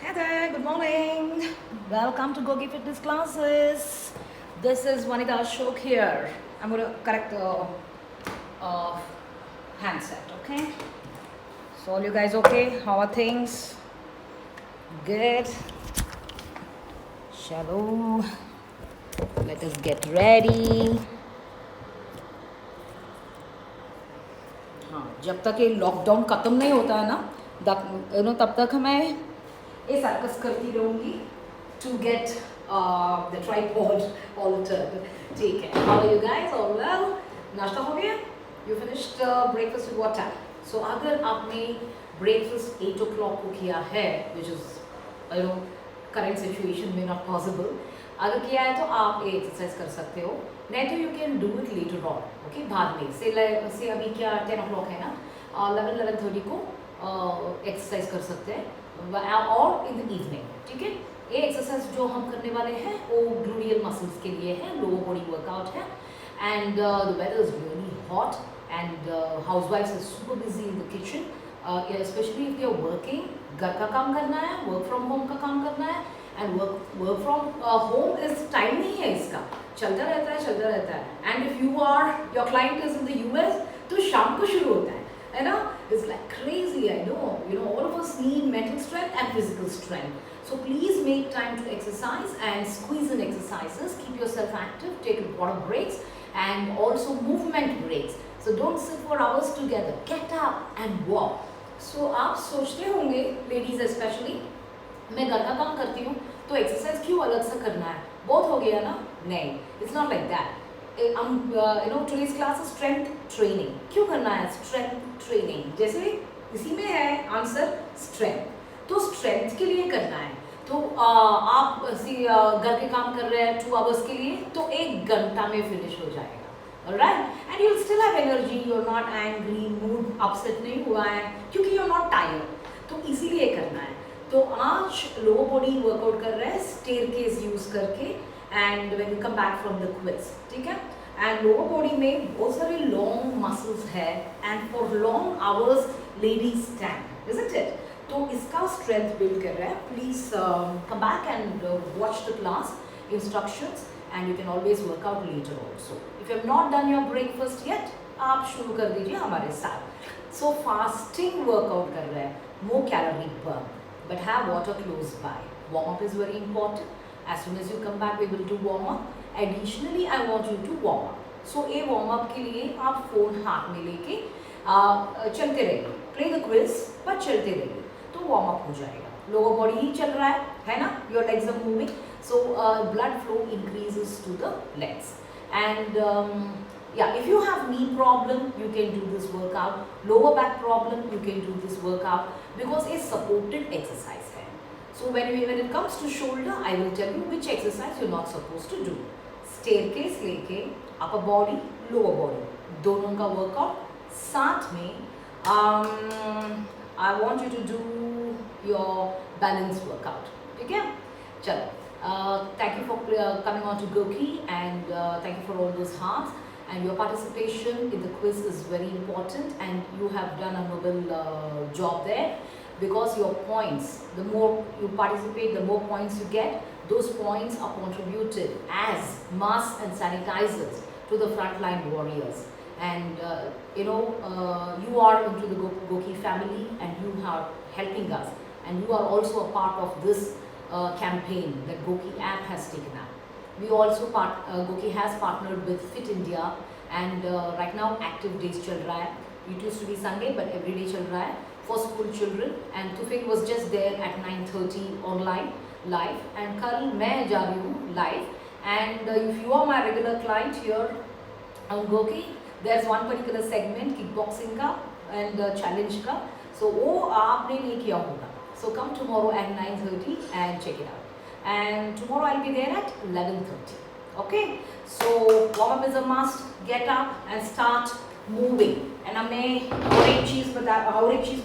Hey there, good morning. Welcome to Gogi Fitness Classes. This is Vanita Ashok here. I'm going to correct the uh, handset, okay? So, all you guys okay? How are things? Good. Chalo. Let us get ready. हाँ जब तक ये lockdown ख़त्म नहीं होता है ना तब तक मैं ये सर्कस करती रहूँगी to get the tripod altered ठीक है how are you guys all well नाश्ता हो गया you finished breakfast with what time so अगर आपने ब्रेकफास्ट 8 o'clock को किया है which is you know current situation में नॉट पॉसिबल अगर किया है तो आप ये एक्सरसाइज कर सकते हो नहीं तो you can do it later on okay बाद में से अभी क्या 10 o'clock है ना 11:30 को एक्सरसाइज कर सकते हैं और इन द इवनिंग ठीक है ये एक्सरसाइज जो हम करने वाले हैं वो ग्लूडियल मसल्स के लिए है लोअर बॉडी वर्कआउट है and the weather is really hot and हाउसवाइफ्स are super busy in the kitchen specially if they are working घर का काम करना है वर्क फ्रॉम होम का काम करना है and work from home is time नहीं है इसका चलता रहता है and if you are your client is in the US तो शाम को शुरू होता है ना it's like crazy I know you know all of us need mental strength and physical strength so please make time to exercise and squeeze in exercises keep yourself active take important breaks and also movement breaks so don't sit for hours together get up and walk so आप सोचते होंगे ladies especially मैं घर का काम करती हूँ तो एक्सरसाइज क्यों अलग से करना है बहुत हो गया ना नहीं it's not like that you know today's class strength training क्यों करना है स्ट्रेंथ ट्रेनिंग जैसे इसी में है आंसर स्ट्रेंथ तो स्ट्रेंथ के लिए करना है तो आप घर के काम कर रहे हैं 2 hours के लिए तो 1 घंटा में फिनिश हो जाएगा right and you still have energy you are not angry mood upset नहीं हुआ है क्योंकि यू आर नॉट टायर्ड तो इसीलिए करना है तो आज लोअर बॉडी वर्कआउट कर रहे हैं स्टेयरकेस यूज करके and when you come back from the quiz ठीक है एंड लोअर बॉडी में बहुत सारे लॉन्ग मसल्स है and for long hours ladies stand isn't it तो इसका स्ट्रेंथ बिल्ड कर रहा है please come back and watch the class instructions and you can always workout later also if you have not done your breakfast yet आप शुरू कर दीजिए हमारे साथ सो फास्टिंग वर्कआउट कर रहे हैं no calorie burn but have water close by. Warm up is very important. As soon as you come back, we will do warm up. Additionally, I want you to warm up. So, ये warm up के लिए आप phone हाथ में लेके चलते रहिए. Play the quiz, पर चलते रहिए. तो warm up हो जाएगा. Lower body ही चल रहा है ना? Your legs are moving. So, blood flow increases to the legs. And yeah, if you have knee problem, you can do this workout. Lower back problem, you can do this workout because it's supported exercise है. So when it comes to shoulder, I will tell you which exercise you're not supposed to do. Staircase लेके upper body, lower body दोनों का workout साथ में I want you to do your balance workout. ठीक है? चलो. Thank you for coming on to Goki and thank you for all those hearts. And your participation in the quiz is very important and you have done a noble job there because your points, the more you participate, the more points you get. Those points are contributed as masks and sanitizers to the frontline warriors. And you know, you are into the Goki family and you are helping us. And you are also a part of this campaign that Goki app has taken up. We also Goki has partnered with Fit India and right now active days चल रहा है. It used to be Sunday but every day चल रहा है for school children and Tufik was just there at 9:30 online live and कल मैं जा रही हूँ live and if you are my regular client here on Goki there's one particular segment kickboxing का and challenge का so वो आपने नहीं किया होगा so come tomorrow at 9:30 and check it out. And tomorrow I'll be there at 11:30. Okay, so warm up is a must. Get up and start moving. And हमने और एक चीज़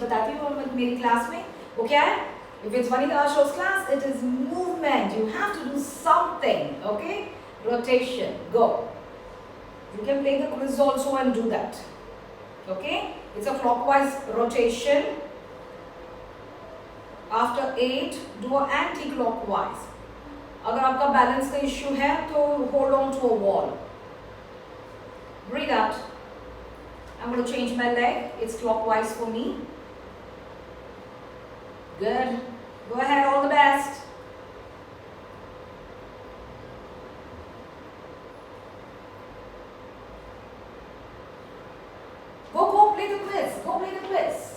बताती हूँ मेरी क्लास में वो क्या है? If it's Vanita Ashok's class, it is movement. You have to do something. Okay, rotation. Go. You can play the quiz also and do that. Okay, it's a clockwise rotation. After 8, do anti-clockwise. अगर आपका balance का issue है तो hold on to a wall. Breathe out. I'm going to change my leg. It's clockwise for me. Good. Go ahead, all the best. Go play the quiz. Go play the quiz.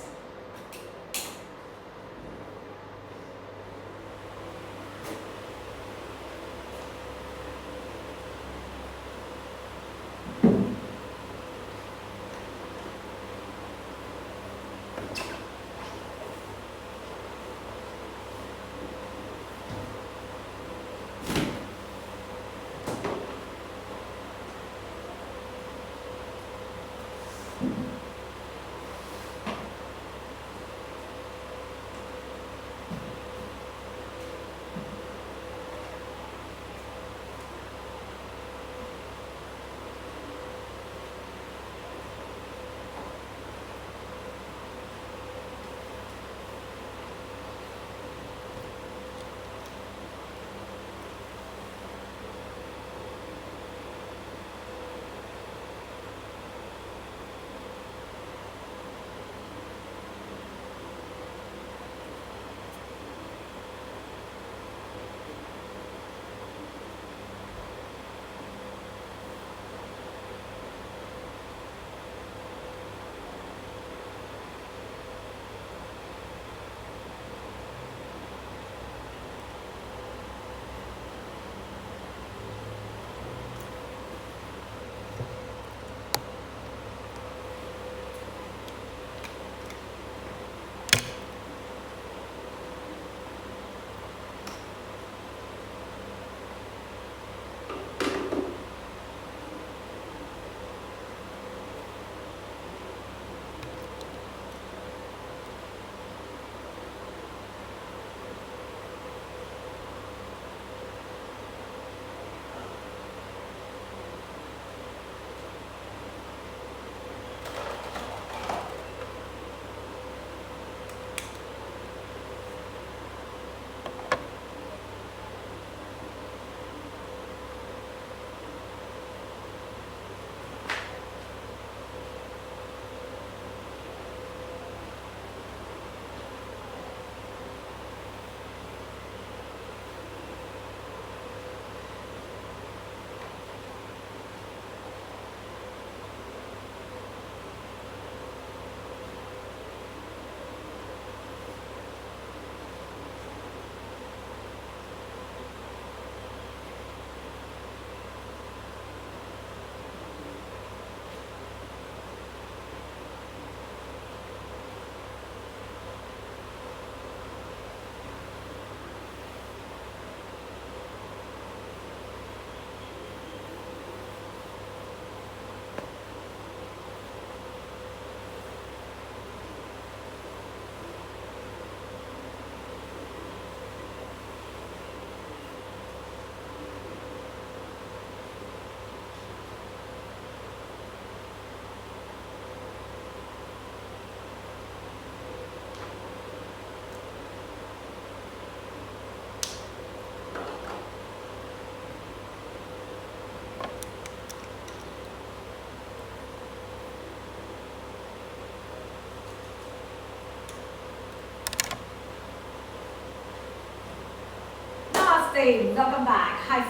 Same, welcome back. High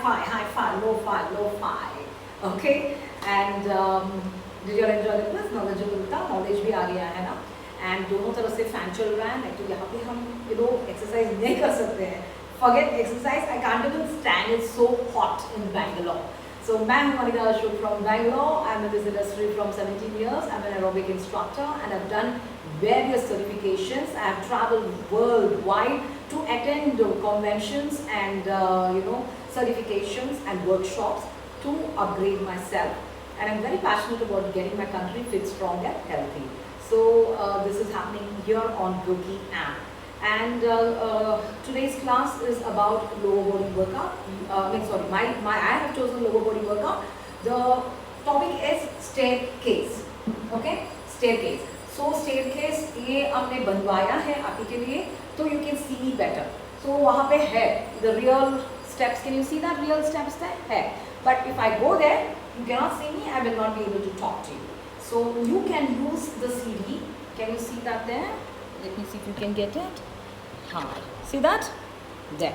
five, low five, low five. Okay, and did you all enjoy the quiz? Knowledgeable था, knowledge भी आ गया है ना? And दोनों तरफ से fan चल रहा है, तो यहाँ पे हम exercise नहीं कर सकते हैं. Forget exercise. I can't even stand. It's so hot in Bangalore. So मैं हूँ Anita Ashok from Bangalore. I'm in this industry from 17 years. I'm an aerobic instructor and I've done various certifications. I have traveled worldwide to attend conventions and certifications and workshops to upgrade myself. And I'm very passionate about getting my country fit, strong and healthy. So this is happening here on Yogi app. And today's class is about lower body workout. I have chosen lower body workout. The topic is staircase. Okay, staircase. So staircase ये हमने बनवाया है आप ही के लिए. तो you can see better. So वहाँ पे है the real steps. Can you see that real steps there? है. But if I go there, you cannot see me. I will not be able to talk to you. So you can use the CD. Can you see that there? Let me see if you can get it. हाँ. See that? There.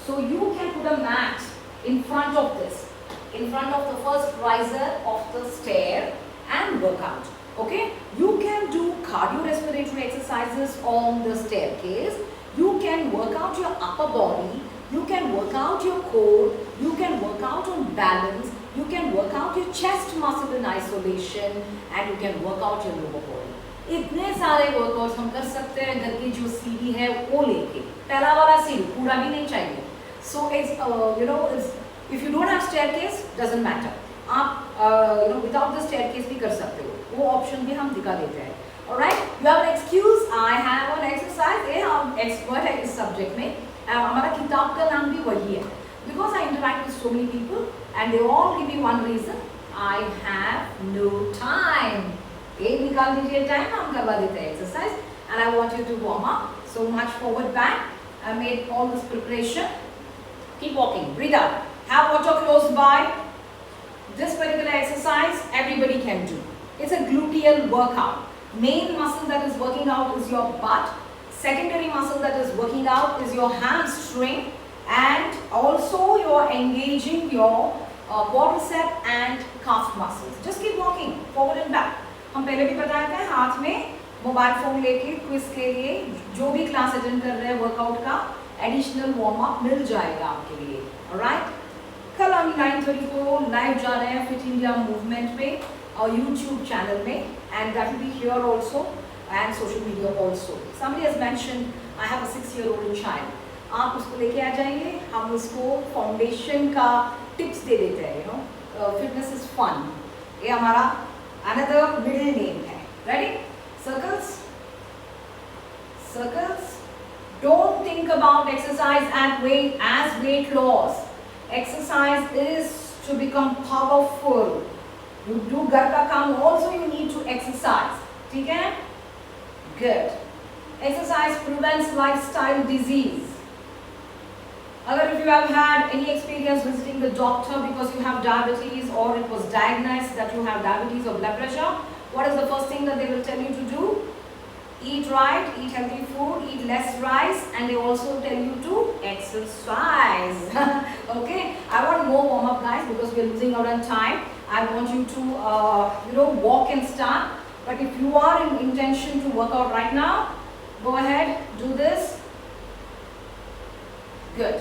So you can put a mat in front of this, in front of the first riser of the stair and work out. Okay, you can do cardiorespiratory exercises on the staircase. You can work out your upper body. You can work out your core. You can work out on balance. You can work out your chest muscle in isolation, and you can work out your lower body. इतने सारे workouts हम कर सकते हैं घर की जो सीढ़ी है वो लेके. पहला वाला सीढ़ी पूरा भी नहीं चाहिए. So it's if you don't have staircase, doesn't matter. आप without the staircase भी कर सकते हो. वो ऑप्शन भी हम दिखा देते हैं. Alright, you have an excuse. I have an exercise. ये हम expert है इस subject में. हमारा किताब का नाम भी वही है. Because I interact with so many people and they all give me one reason. I have no time. एक निकाल दीजिए time, हम करवा देते हैं exercise. And I want you to warm up. So much forward back. I made all this preparation. Keep walking. Breathe out. Have water close by. This particular exercise everybody can do. It's a gluteal workout. Main muscle that is working out is your butt. Secondary muscle that is working out is your hamstring, and also you are engaging your quadricep and calf muscles. Just keep walking forward and back. हम पहले भी बताए थे हाथ में mobile phone लेके quiz के लिए जो भी क्लास अटेंड कर रहे हैं वर्कआउट का एडिशनल वार्म अप मिल जाएगा आपके लिए. ऑलराइट, कल हम 9:30 को लाइव जा रहे हैं फिट इंडिया मूवमेंट पे और यूट्यूब चैनल में, and that will be here also and social media also. Somebody has mentioned I have a 6-year-old child. आप उसको लेके आ जाइए, हम उसको फाउंडेशन का टिप्स दे देते हैं. Fitness is fun. ये हमारा अनदर मिडिल नेम है. Ready? Circles. Circles. Don't think about exercise as weight loss. Exercise is to become powerful. You do घर का काम also you need to exercise. ठीक है? Good. Exercise prevents lifestyle disease. If you have had any experience visiting the doctor because you have diabetes or it was diagnosed that you have diabetes or blood pressure, what is the first thing that they will tell you to do? Eat right, eat healthy food, eat less rice, and they also tell you to exercise. Okay, I want more warm up guys because we are losing out on time. I want you to walk and start. But if you are in intention to work out right now, go ahead, do this. Good.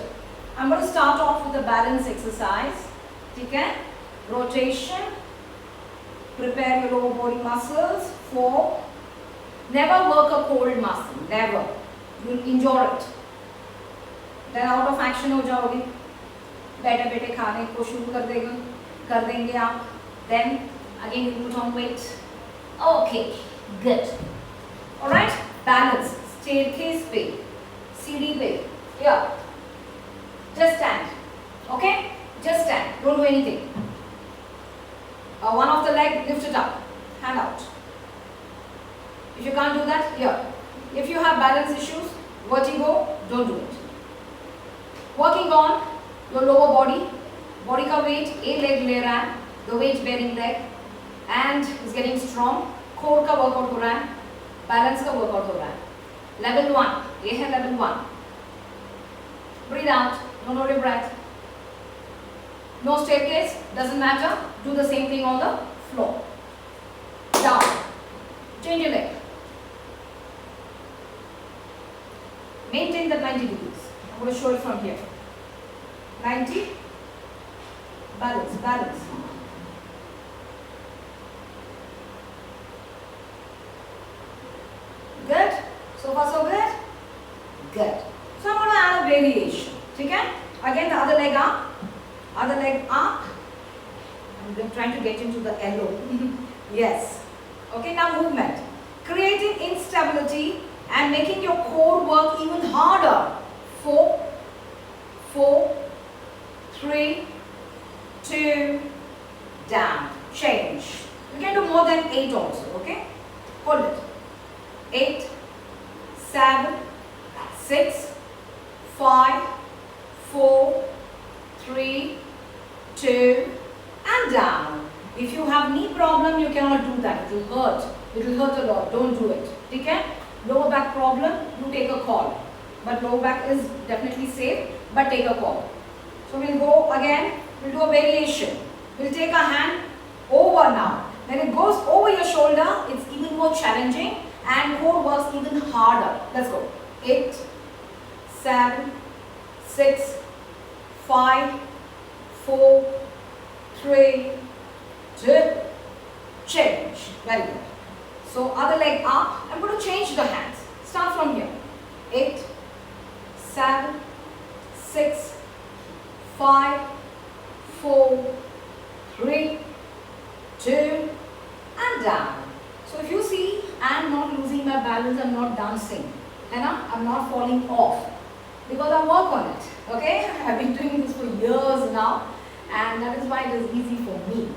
I'm going to start off with a balance exercise. Okay? Rotation. Prepare your lower body muscles for. Never work a cold muscle. Never. You'll injure it. Then out of action हो जाओगे. बैठे बैठे खाने को शुरू कर देंगे आप. Then again you put on weight. Okay. Good. All right. Balance. Staircase पे, सीढ़ी पे. Yeah. Just stand. Okay? Just stand. Don't do anything. One of the leg, lift it up. Hand out. If you can't do that, here. If you have balance issues, vertigo, don't do it. Working on your lower body. Body का weight, A leg ले रहा है. The weight bearing leg. And is getting strong. Core का workout हो रहा है. Balance का workout हो रहा है. Level 1. ये है level 1. Breathe out. Don't hold your breath. No staircase, doesn't matter. Do the same thing on the floor. Down. Change your leg. Maintain the 90 degrees. I'm going to show it from here. 90. Balance, balance. Good? So far so good? Good. So I'm going to add a variation. Okay? Again the other leg up. Other leg up. I'm trying to get into the elbow. Yes. Okay, now movement. Creating instability and making your core work even harder. 4, 4, 3, 2, down. Change. You can do more than 8 also. Okay? Hold it. 8, 7, 5, 4, 3, 2, and down. If you have knee problem, you cannot do that. It will hurt. It will hurt a lot. Don't do it. Okay? Lower back problem, you take a call. But lower back is definitely safe, but take a call. So we'll go again. We'll do a variation. We'll take a hand over now. When it goes over your shoulder, it's even more challenging and core works even harder. Let's go. 8, 7, 6, 5, 4, 3, 2, change. Very good. So other leg up. I'm going to change the hands. Start from here. 8, 7, 6, 5, 4, 3, 2, and down. So if you see, I am not losing my balance, I am not dancing. I am not falling off. Because I work on it. Okay? I have been doing this for years now. And that is why it is easy for me.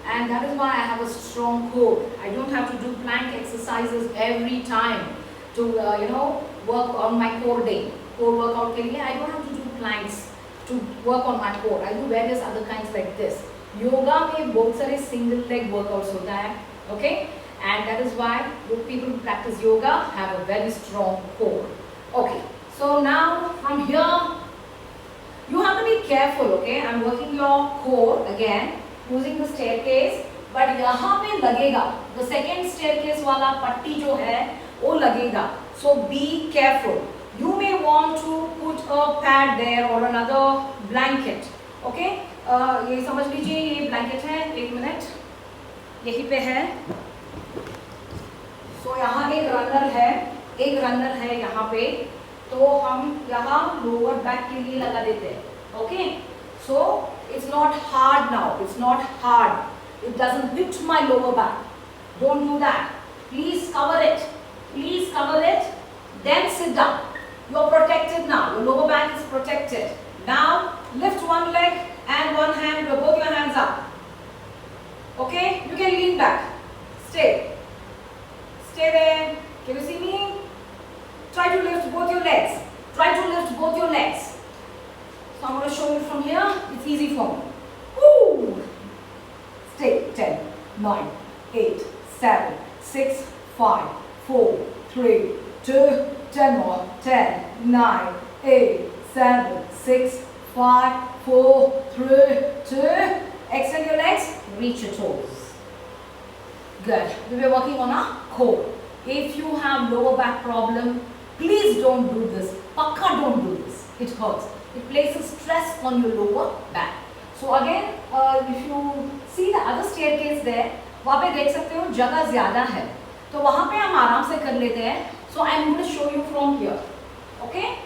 And that is why I have a strong core. I don't have to do plank exercises every time to work on my core day. Core workout ke liye, I don't have to do planks to work on my core. I do various other kinds like this. Yoga में बहुत सारे single leg workouts होता है, okay? And that is why people who practice yoga have a very strong core. Okay, so now from here, you have to be careful, okay? I'm working your core again using the staircase, but यहाँ पे लगेगा, the second staircase वाला पट्टी जो है वो लगेगा. So be careful. You may want to put a pad there or another blanket, okay? ये समझ लीजिए ये ब्लैंकेट है. एक मिनट, यहीं पे है. So यहाँ एक रनर है यहाँ पे, तो हम यहाँ लोअर बैक के लिए लगा देते हैं. Okay? So it's not hard now. It's not hard. It doesn't hit my lower back. Don't do that. Please cover it. Please cover it. Then sit down. You're protected now. Your lower back is protected. Now lift one leg and one hand, both your hands up. Okay? You can lean back. Stay. Stay there. Can you see me? Try to lift both your legs. Try to lift both your legs. So I'm going to show you from here. It's easy for me. Woo! Stay. 10, 9, 8, 7, 6, 5, 4, 3, 2, 10 more. 10, 9, 8, 7, 6, 5, 4, 3, 2. Extend your legs. Reach your toes. Good. We were working on our core. If you have lower back problem, please don't do this. Pakka don't do this. It hurts. It places stress on your lower back. So again, if you see the other staircase there, वहाँ पे देख सकते हो जगह ज़्यादा है, तो वहाँ पे हम आराम से कर लेते हैं. So I'm going to show you from here. Okay?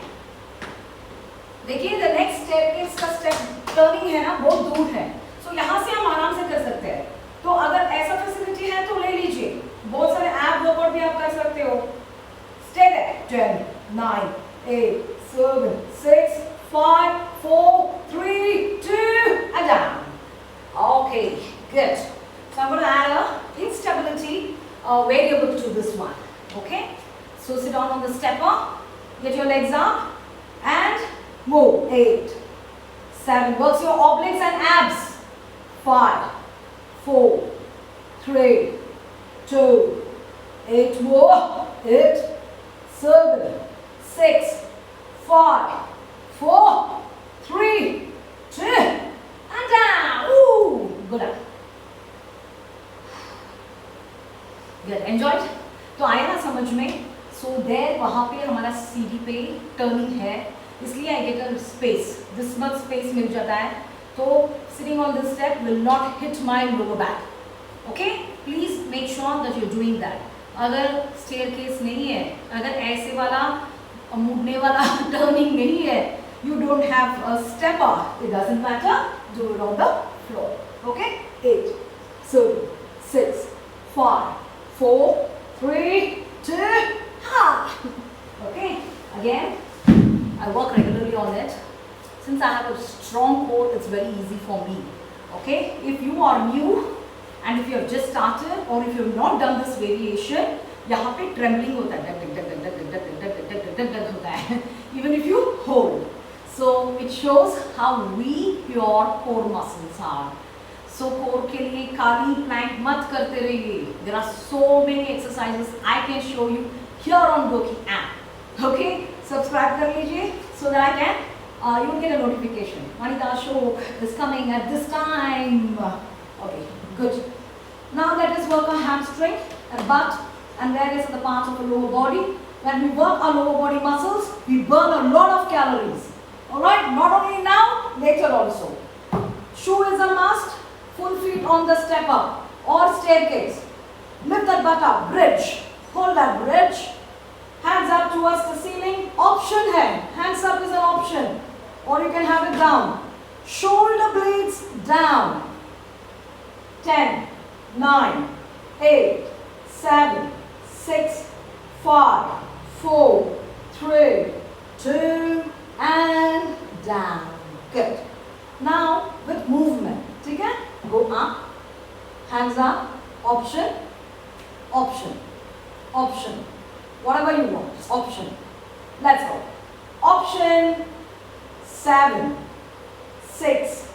देखिए the next staircase का step turning है ना, बहुत दूर है. So यहाँ से हम आराम से कर सकते हैं. तो अगर ऐसा फैसिलिटी है तो ले लीजिए. बहुत सारे ऐप वर्कआउट भी आप कर सकते हो. Stay there. 10, 9, 8, 7, 6, 5, 4, 3, 2, and down. Okay, good. So I'm going to add a instability variable to this one. Okay? So sit down on the stepper, get your legs up, and move. 8, 7, works your obliques and abs. 5, 4, 3, 2, 8 more. 8, 7, 6, 5, 4, 3, 2, and down. Ooh, good up. Good. Enjoyed? तो आया ना समझ में? So there वहाँ पे हमारा सीढ़ी पे टर्निंग है, इसलिए I get a space. This much space मिल जाता है. तो sitting on this step will not hit my lower back. Okay? Please make sure that you're doing that. अगर staircase नहीं है, अगर ऐसे वाला मुड़ने वाला टर्निंग नहीं है, you don't have a stepper, it doesn't matter, do it on the floor. Okay? 8, 7, 6, 5, 4, 3, 2, ha! Okay? Again, I work regularly on it. Since I have a strong core, it's very easy for me. Okay? If you are new and if you have just started or if you have not done this variation, यहाँ पे trembling होता है, होता है. Even if you hold. So it shows how weak your core muscles are. So core के लिए खाली plank मत करते रहिए. There are so many exercises I can show you here on Doki app. Okay, subscribe कर लीजिए so that I can you'll get a notification. Vanita show is coming at this time. Okay, good. Now let us work our hamstring and butt and various other parts of the lower body. When we work our lower body muscles, we burn a lot of calories. Alright, not only now, later also. Shoe is a must. Full feet on the step up or staircase. Lift that butt up, bridge. Hold that bridge. Hands up towards the ceiling. Option hai. Hands up is an option. Or you can have it down. Shoulder blades down. 10, 9, 8, 7, 6, 5, 4, 3, 2, and down. Good. Now with movement. Okay? Go up. Hands up. Option. Option. Option. Whatever you want. Option. Let's go. Option. 7, 6,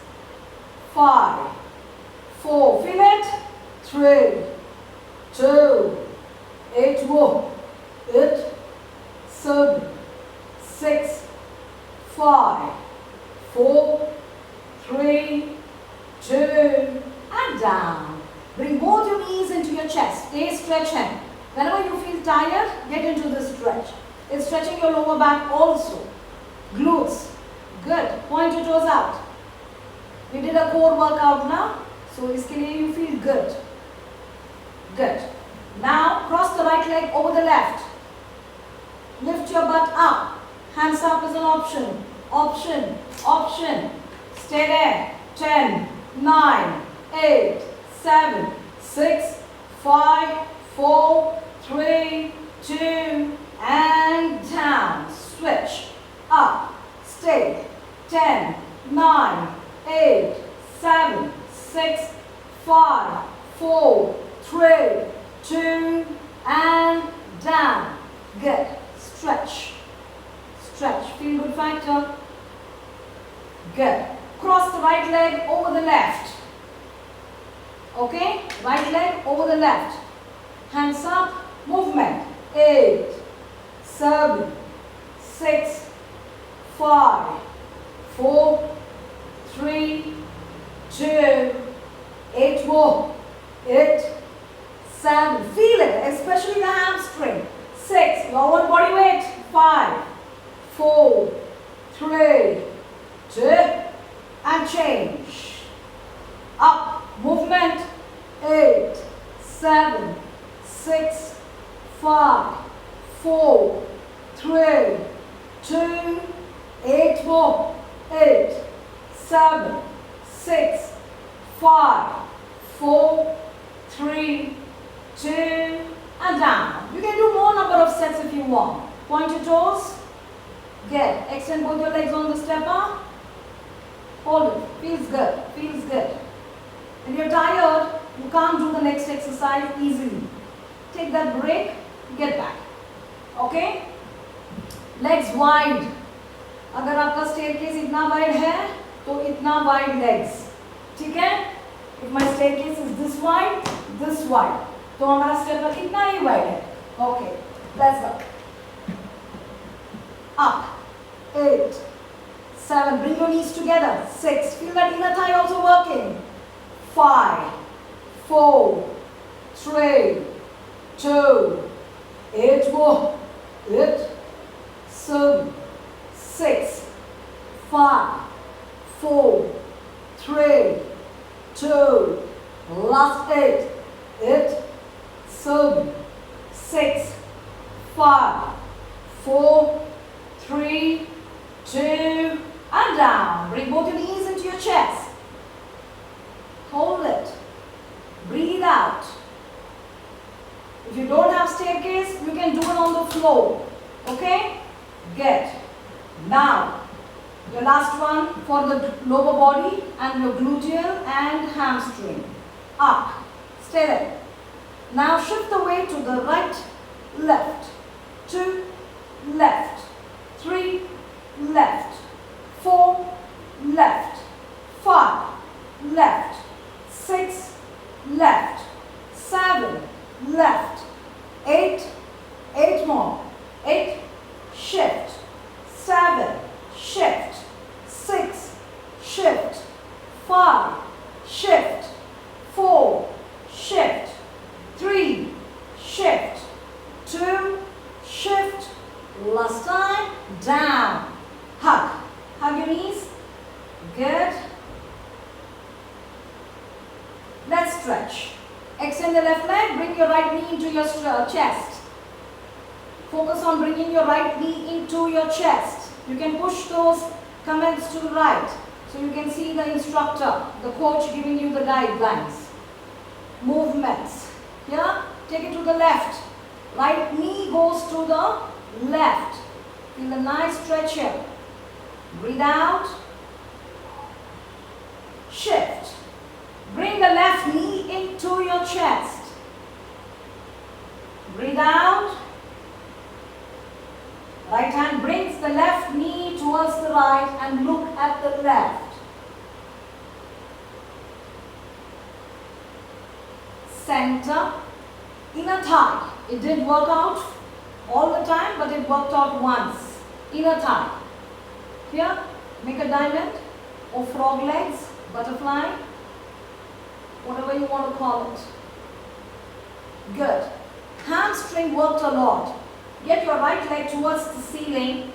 5, 4. Feel it? 3, 2, 8. Whoa. 8, 7, 6, 5, 4, 3, 2, and down. Bring both your knees into your chest. Stay stretch hand. Whenever you feel tired, get into this stretch. It's stretching your lower back also. Glutes. Good. Point your toes out. We did a core workout now. So iske liye you feel good. Good. Now cross the right leg over the left. Lift your butt up. Hands up is an option. Option. Option. Stay there. 10, 9, 8, 7, 6, 5, 4, 3, 2, and down. Switch. Up. Stay. 10, 9, 8, 7, 6, 5, 4, 3, 2, and down. Good. Stretch. Stretch. Feel good factor. Good. Cross the right leg over the left. Okay? Right leg over the left. Hands up. Movement. 8, 7, 6, 5, 4, 3, 2, 8 more. 8, 7. Feel it, especially the hamstring. 6. Your own body weight. 5, 4, 3, 2, and change. Up. Movement. 8, 7, 6, 5, 4, 3, 2, 8 more. 8, 7, 6, 5, 4, 3, 2, and down. You can do more number of sets if you want. Point your toes. Good. Extend both your legs on the stepper. Hold it. Feels good. Feels good. When you're tired, you can't do the next exercise easily. Take that break. Get back. Okay? Legs wide. अगर आपका staircase इतना wide है, तो इतना wide legs. ठीक है? If my staircase is this wide, तो हमारा stepper कितना ही wide है. Okay. Let's go. Up. 8, 7. Bring your knees together. 6. Feel that inner thigh also working. 5, 4, 3, 2, 8 more. 8, 7, 6, 5, 4, 3, 2. Last 8. 8, 7, 6, 5, 4, 3, 2, and down. Bring both your knees into your chest. Hold it. Breathe out. If you don't have staircase, you can do it on the floor. Okay? Good. Now, your last one for the lower body and your gluteal and hamstring. Up. Stay there. Now shift the weight to the right, left, 2, left, 3, left, 4, left, 5, left, 6, left, 7, left, 8, 8 more, 8, shift, 7, shift, 6, shift, 5, shift, 4, shift, 3, shift, 2, shift, last time, down, hug, hug your knees, good. Let's stretch. Extend the left leg, bring your right knee into your chest. Focus on bringing your right knee into your chest. You can push those comments to the right. So you can see the instructor, the coach giving you the guidelines. Movements. Here, take it to the left. Right knee goes to the left. Feel a nice stretch here. Breathe out. Shift. Bring the left knee into your chest. Breathe out. Right hand brings the left knee towards the right and look at the left. Center, inner thigh. It didn't work out all the time, but it worked out once. Inner thigh. Here, make a diamond or frog legs, butterfly, whatever you want to call it. Good. Hamstring worked a lot. Get your right leg towards the ceiling.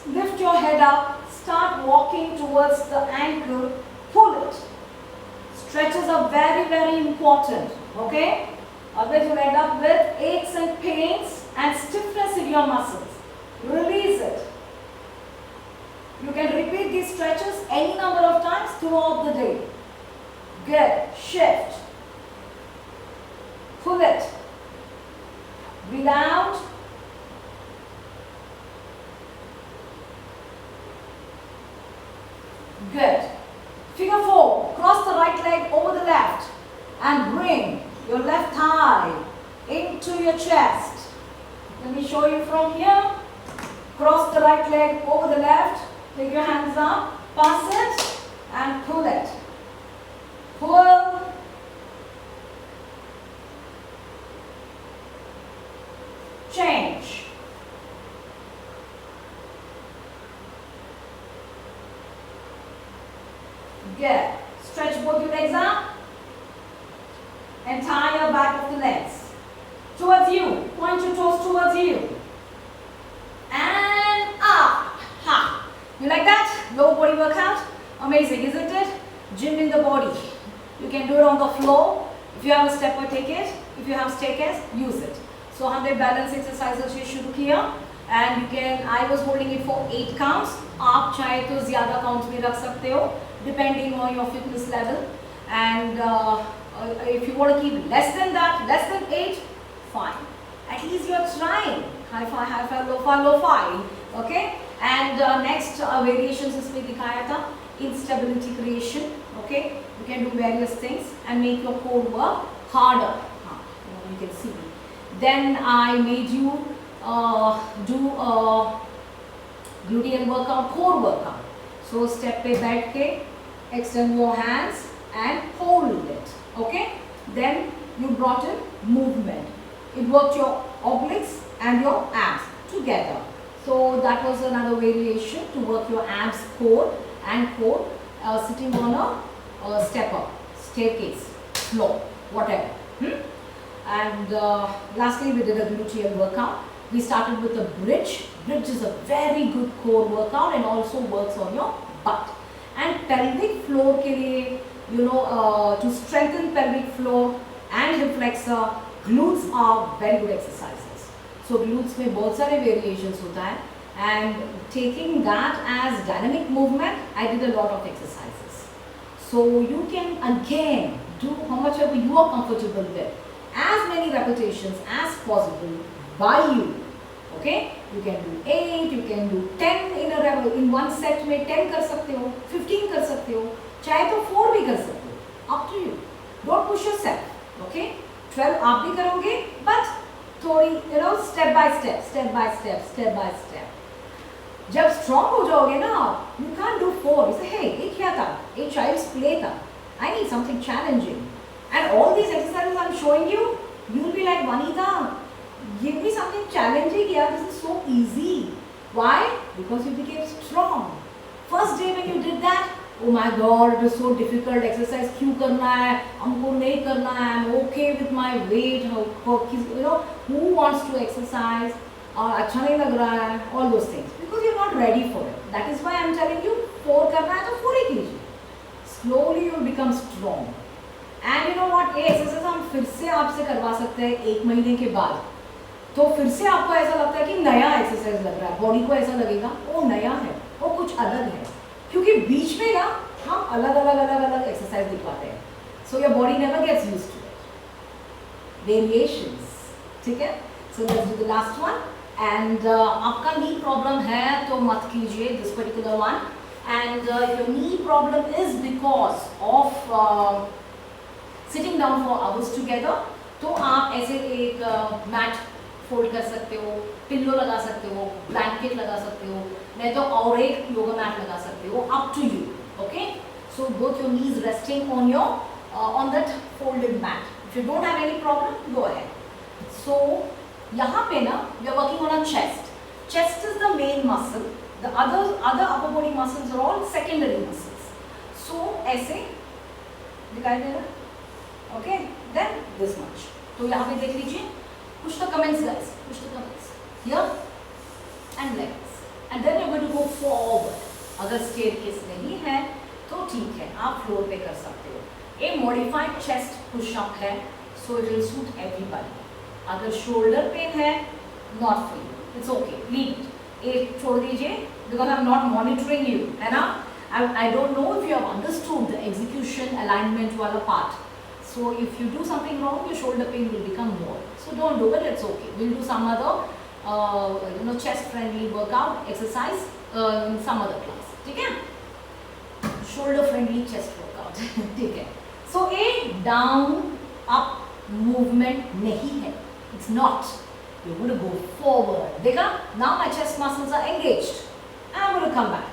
Lift your head up. Start walking towards the ankle. Pull it. Stretches are very, very important. Okay? Otherwise you'll end up with aches and pains and stiffness in your muscles. Release it. You can repeat these stretches any number of times throughout the day. Good. Shift. Pull it. Breathe out. Good. Figure 4. Cross the right leg over the left and bring your left thigh into your chest. Let me show you from here. Cross the right leg over the left. Take your hands up. Pass it and pull it. Pull. Change. Good. Stretch both your legs up. Entire back of the legs. Towards you. Point your toes towards you. And up. Ha. You like that? Lower body workout? Amazing, isn't it? Gym in the body. You can do it on the floor. If you have a stepper, take it. If you have staircase, use it. So हमने balance exercises से शुरू किया. And you can, I was holding it for 8 counts. आप चाहे तो ज़्यादा counts में रख सकते हो, depending on your fitness level. And if you want to keep less than that, less than 8, fine. At least you are trying. High five, low five. Okay. And next variations इसमें दिखाया था instability creation. Okay. You can do various things and make your core work harder. You can see. Then I made you do gluteal workout, core workout. So step पे बैठ के extend your hands and hold it. Okay. Then you brought in movement. It worked your obliques and your abs together. So that was another variation to work your abs, core and core, sitting on a stepper, staircase, floor, whatever. And lastly, we did a gluteal workout. We started with a bridge. Bridge is a very good core workout and also works on your butt. And pelvic floor के लिए, you know, to strengthen pelvic floor and hip flexor, glutes are very good exercises. So glutes में बहुत सारे variations होता है. And taking that as dynamic movement, I did a lot of exercises. So you can again do how much ever you are comfortable with. As many repetitions as possible by you. Okay? You can do 8, you can do 10 in one set में 10 कर सकते हो, 15 कर सकते हो, चाहे तो 4 भी कर सकते हो. Up to you. Don't push yourself. Okay? 12 आप भी करोगे, but थोड़ी, you know, step by step. जब स्ट्रॉन्ग हो जाओगे ना, you can do 4. You say, hey, ये क्या था? ये child's play था. I need something challenging. And all these exercises I'm showing you, you'll be like, Vanita, give me something challenging here. This is so easy. Why? Because you became strong. First day when you did that, oh my God, it is so difficult. Exercise क्यों करना है? हमको नहीं करना है. I'm okay with my weight. You know, who wants to exercise? अच्छा नहीं लग रहा है. All those things. Because you're not ready for it. That is why I'm telling you, 4 करना है तो 4 ही कीजिए. Slowly you will become strong. And you know what? ये एक्सरसाइज हम फिर से आपसे करवा सकते हैं 1 महीने के बाद. तो फिर से आपको ऐसा लगता है कि नया एक्सरसाइज लग रहा है. बॉडी को ऐसा लगेगा वो नया है, वो कुछ अलग है. क्योंकि बीच में ना हम अलग अलग एक्सरसाइज दिखाते हैं. So your body never gets used to it. Variations. ठीक है. So let's do the last one. And आपका नी प्रॉब्लम है तो मत कीजिए this particular one. And your knee problem is because of sitting down for hours together. तो आप ऐसे एक मैट फोल्ड कर सकते हो, पिल्लो लगा सकते हो, ब्लैंकेट लगा सकते हो, नहीं तो और एक योगा मैट लगा सकते हो. Up to you. Okay. So both your knees resting on your on that folded mat. If you don't have any problem, go ahead. So यहाँ पे ना we are working on a chest. Chest is the main muscle. The other upper body muscles are all secondary muscles. So ऐसे दिखाई दे रहा है. Okay. Then this much. तो यहाँ पे देख लीजिए. Push the comments, guys. Push the comments. Here and legs. And then you're going to go forward. अगर staircase नहीं है तो ठीक है, आप फ्लोर पे कर सकते हो. A modified chest push-up है, so it will suit everybody. अगर shoulder pain है, not for you. It's okay. Leave it. एक छोड़ दीजिए because I'm not monitoring you, है ना? I don't know if you have understood the execution alignment वाला part. So if you do something wrong, your shoulder pain will become more. So don't do it. It's okay. We'll do some other, chest-friendly workout exercise in some other class. ठीक है? Shoulder-friendly chest workout. ठीक है? So a down up movement नहीं है. It's not. You're going to go forward. देखा? Now my chest muscles are engaged. I'm going to come back.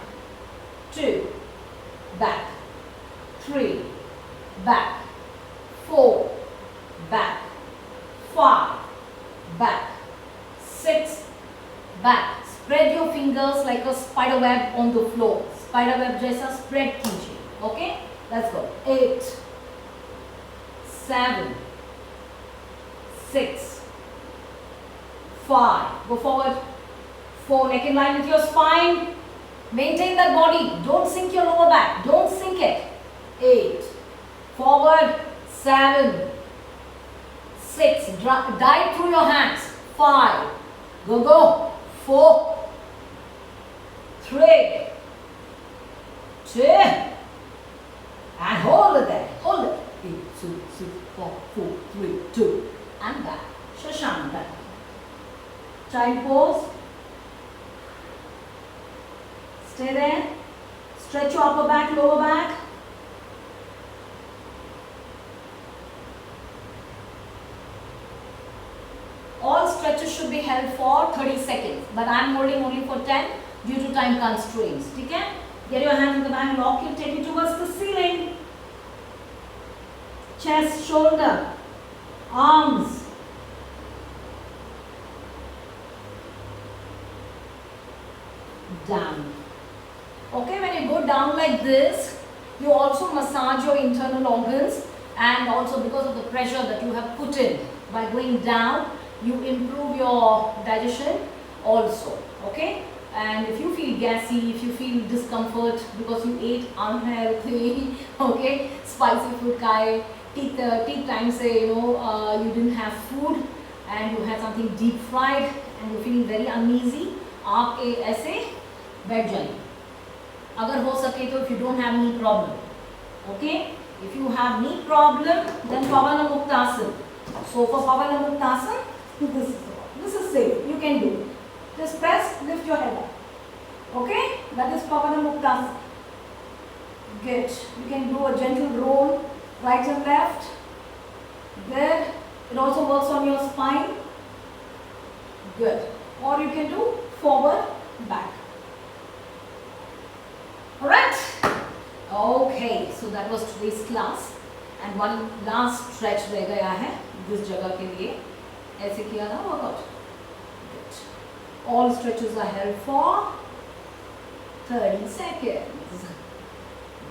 2, back. 3, back. 4, back. 5, back. 6, back. Spread your fingers like a spider web on the floor. Spider web जैसा spread कीजिए. Okay? Let's go. 8, 7, 6, 5. Go forward. 4. Neck in line with your spine. Maintain that body. Don't sink your lower back. Don't sink it. 8. Forward. 7, 6, dive through your hands. 5, go, 4, 3, 2, and hold it there. Hold it. 8, 2, 6, 4, 3, 2, and back. Shashank back. Child pose. Stay there. Stretch your upper back, lower back. All stretches should be held for 30 seconds, but I am holding only for 10 due to time constraints. ठीक है? Get your hands in the back, lock it, take it towards the ceiling. Chest, shoulder, arms. Down. Okay, when you go down like this, you also massage your internal organs, and also because of the pressure that you have put in by going down, you improve your digestion also. Okay. And if you feel gassy, if you feel discomfort because you ate unhealthy, okay, spicy food खाए, tea time से you didn't have food and you had something deep fried and you're feeling very uneasy, आप ऐसे बैठ जाइए. अगर हो सके तो if you don't have knee problem, okay, if you have knee problem, then Pavanamuktasana. So for Pavanamuktasana, this is safe. You can do it. Just press, lift your head up. Okay? That is Pavanamuktasana. Good. You can do a gentle roll, right and left. Good. It also works on your spine. Good. Or you can do forward, back. so that was today's class and one last stretch रह गया है जिस जगह के लिए ऐसे किया ना workout. All stretches are held for 30 seconds.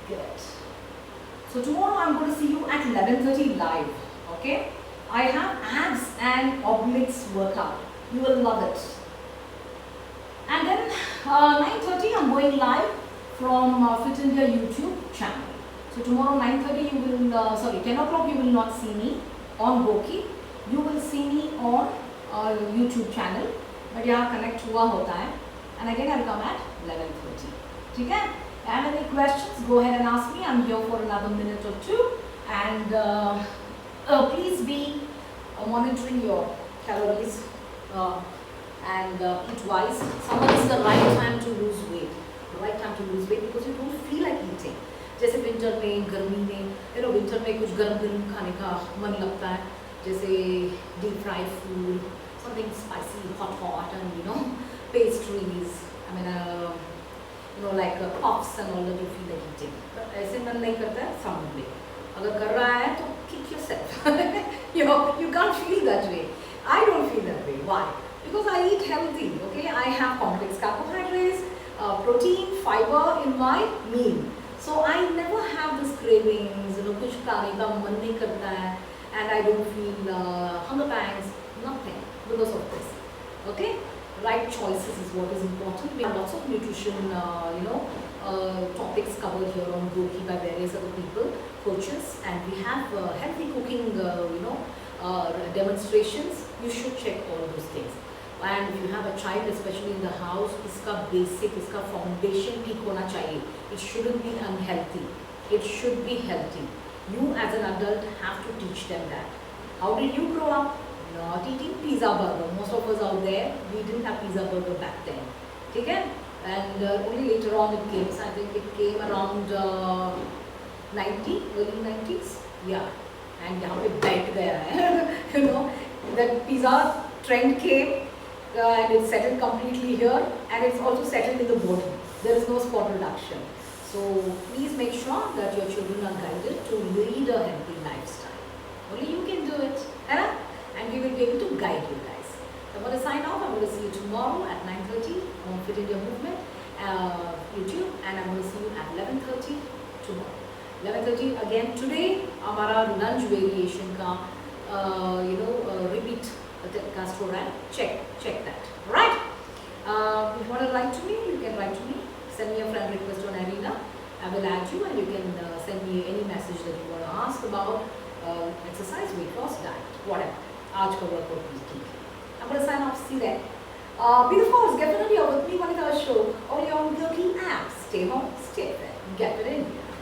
Good. So tomorrow I'm going to see you at 11:30 live. Okay? I have abs and obliques workout. You will love it. And then 9:30 I'm going live from Fit India YouTube channel. So tomorrow 9:30 you will, 10 o'clock you will not see me on Boki. You will see me on YouTube channel. But यहाँ connect हुआ होता है. And again I'll come at 11:30. ठीक है? And any questions, go ahead and ask me. I'm here for another minute or two. And please be monitoring your calories and eat wise. Summer is the right time to lose weight. The right time to lose weight because you don't feel like eating. जैसे winter में, गर्मी में, winter में कुछ गर्म खाने का मन लगता है. जैसे deep fried food, something spicy, hot, and pastries. I mean, like puffs and all that you feel like eating. But ऐसे मन नहीं करता है summer में. अगर कर रहा है तो kick yourself. You can't feel that way. I don't feel that way. Why? Because I eat healthy. Okay, I have complex carbohydrates, protein, fiber in my meal. So I never have this cravings. कुछ खाने का मन नहीं करता है, and I don't feel hunger pangs. Nothing because of this. Okay. Right choices is what is important. We have lots of nutrition, topics covered here on Boki by various other people, coaches, and we have healthy cooking, demonstrations. You should check all those things. And if you have a child, especially in the house, इसका basic, इसका foundation ठीक होना चाहिए. It shouldn't be unhealthy. It should be healthy. You as an adult have to teach them that. How did you grow up? Not eating pizza burger. Most of us out there, we didn't have pizza burger back then. Okay? And only later on it came. So I think it came around 90, early 90s. Yeah. And यहाँ पे बैठ गया है. That pizza trend came and it settled completely here, and it's also settled in the body. There is no spot reduction. So please make sure that your children are guided to lead a healthy lifestyle. Only you can do it. And we will be able to guide you guys. So I'm going to sign off. I'm going to see you tomorrow at 9:30 on Fit India Movement YouTube, and I'm going to see you at 11:30 tomorrow. 11:30 again today. हमारा lunch variation का repeat telecast हो रहा है. Check that. Right? If you want to write to me, you can write to me. Send me a friend request on Arena. I will add you, and you can send me any message that you want to ask about exercise, weight loss, diet, whatever. आज का workout is ठीक. I'm going to sign off. See you there. Be the force. Get it in here with me, Monica Show. All your Gilkey apps. Stay home, stay fit. Get it in here.